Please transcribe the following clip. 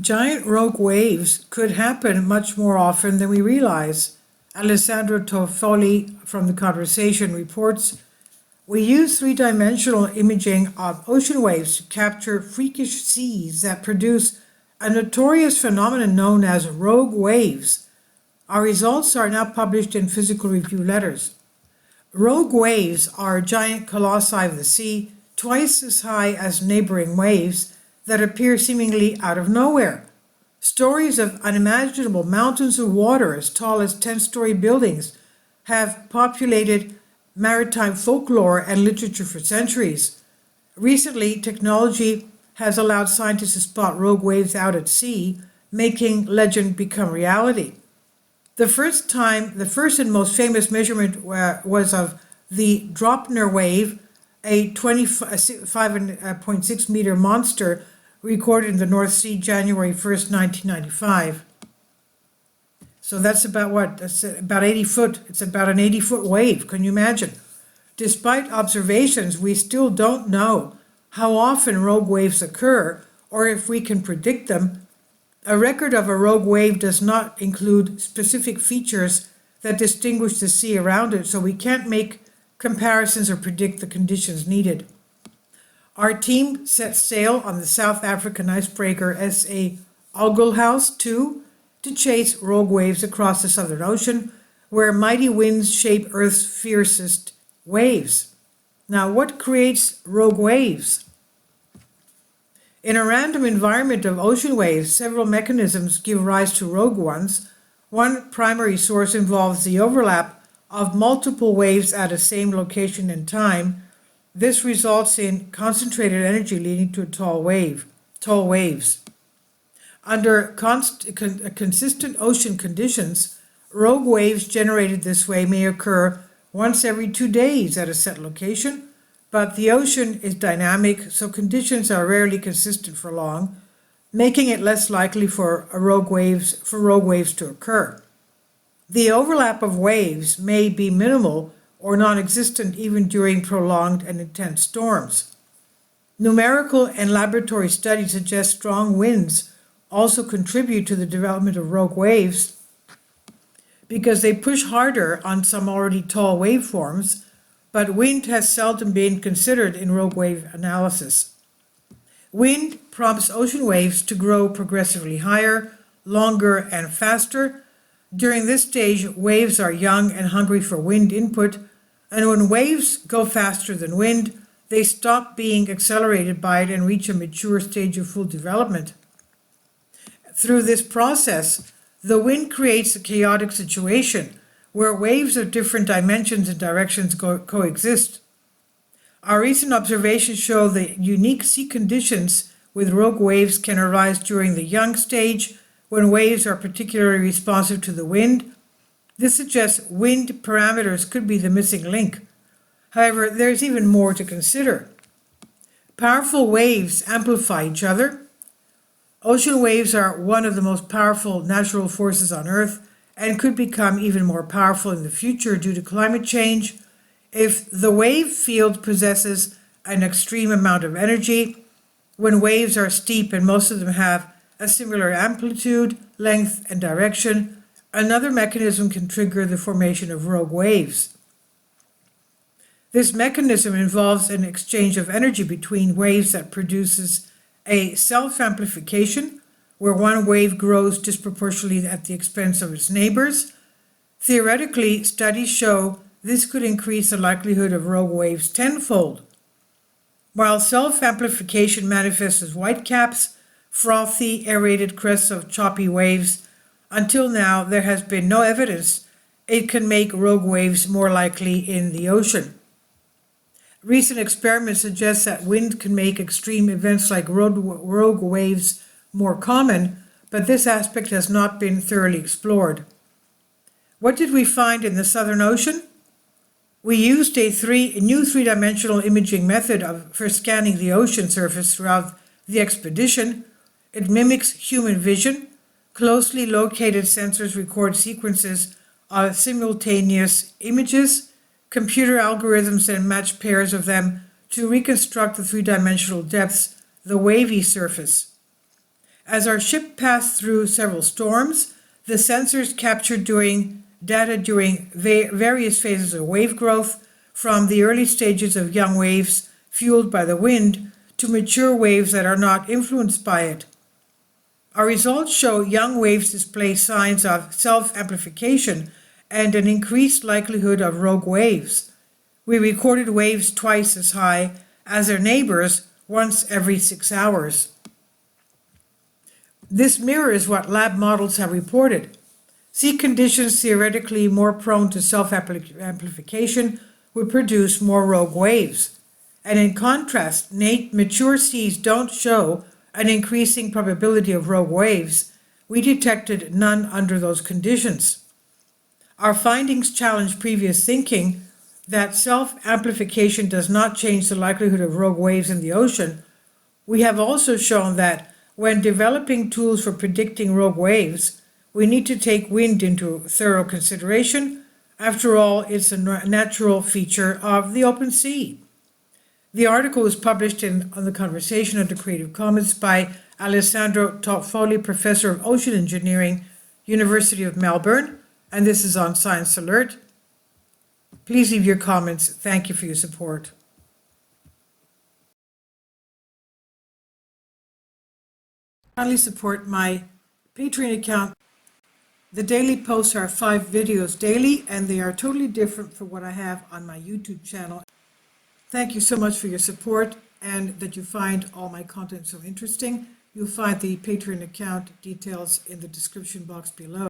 Giant rogue waves could happen much more often than we realize. Alessandro Toffoli from The Conversation reports, we use three-dimensional imaging of ocean waves to capture freakish seas that produce a notorious phenomenon known as rogue waves. Our results are now published in physical review letters. Rogue waves are giant colossi of the sea, twice as high as neighboring waves, that appear seemingly out of nowhere. Stories of unimaginable mountains of water as tall as 10-story buildings have populated maritime folklore and literature for centuries. Recently, technology has allowed scientists to spot rogue waves out at sea, making legend become reality. The first and most famous measurement was of the Dropner wave, a 25.6 meter monster recorded in the North Sea January 1st, 1995. So that's about what? That's about 80 foot. It's about an 80-foot wave. Can you imagine? Despite observations, we still don't know how often rogue waves occur or if we can predict them. A record of a rogue wave does not include specific features that distinguish the sea around it, so we can't make comparisons or predict the conditions needed. Our team set sail on the South African icebreaker S.A. Algulhouse 2 to chase rogue waves across the Southern Ocean, where mighty winds shape Earth's fiercest waves. Now, what creates rogue waves? In a random environment of ocean waves, several mechanisms give rise to rogue ones. One primary source involves the overlap of multiple waves at a same location and time. This results in concentrated energy leading to tall waves. Under consistent ocean conditions, rogue waves generated this way may occur once every 2 days at a set location, but the ocean is dynamic, so conditions are rarely consistent for long, making it less likely for rogue waves to occur. The overlap of waves may be minimal or non-existent even during prolonged and intense storms. Numerical and laboratory studies suggest strong winds also contribute to the development of rogue waves because they push harder on some already tall waveforms, but wind has seldom been considered in rogue wave analysis. Wind prompts ocean waves to grow progressively higher, longer, and faster. During this stage, waves are young and hungry for wind input, and when waves go faster than wind, they stop being accelerated by it and reach a mature stage of full development. Through this process, the wind creates a chaotic situation where waves of different dimensions and directions coexist. Our recent observations show that unique sea conditions with rogue waves can arise during the young stage when waves are particularly responsive to the wind. This suggests wind parameters could be the missing link. However, there's even more to consider. Powerful waves amplify each other. Ocean waves are one of the most powerful natural forces on Earth and could become even more powerful in the future due to climate change. If the wave field possesses an extreme amount of energy, when waves are steep and most of them have a similar amplitude, length, and direction, another mechanism can trigger the formation of rogue waves. This mechanism involves an exchange of energy between waves that produces a self-amplification, where one wave grows disproportionately at the expense of its neighbors. Theoretically, studies show this could increase the likelihood of rogue waves tenfold. While self-amplification manifests as whitecaps, frothy, aerated crests of choppy waves, until now there has been no evidence it can make rogue waves more likely in the ocean. Recent experiments suggest that wind can make extreme events like rogue waves more common, but this aspect has not been thoroughly explored. What did we find in the Southern Ocean? We used a new three-dimensional imaging method for scanning the ocean surface throughout the expedition. It mimics human vision. Closely located sensors record sequences of simultaneous images. Computer algorithms then match pairs of them to reconstruct the three-dimensional depths, the wavy surface. As our ship passed through several storms, the sensors captured data during various phases of wave growth, from the early stages of young waves fueled by the wind to mature waves that are not influenced by it. Our results show young waves display signs of self-amplification and an increased likelihood of rogue waves. We recorded waves twice as high as their neighbors once every 6 hours. This mirrors what lab models have reported. Sea conditions theoretically more prone to self-amplification would produce more rogue waves. And in contrast, mature seas don't show an increasing probability of rogue waves. We detected none under those conditions. Our findings challenge previous thinking that self-amplification does not change the likelihood of rogue waves in the ocean. We have also shown that when developing tools for predicting rogue waves, we need to take wind into thorough consideration. After all, it's a natural feature of the open sea. The article was published on the Conversation under Creative Commons by Alessandro Toffoli, Professor of Ocean Engineering, University of Melbourne, and this is on Science Alert. Please leave your comments. Thank you for your support. Kindly support my Patreon account. The daily posts are 5 videos daily, and they are totally different from what I have on my YouTube channel. Thank you so much for your support and that you find all my content so interesting. You'll find the Patreon account details in the description box below.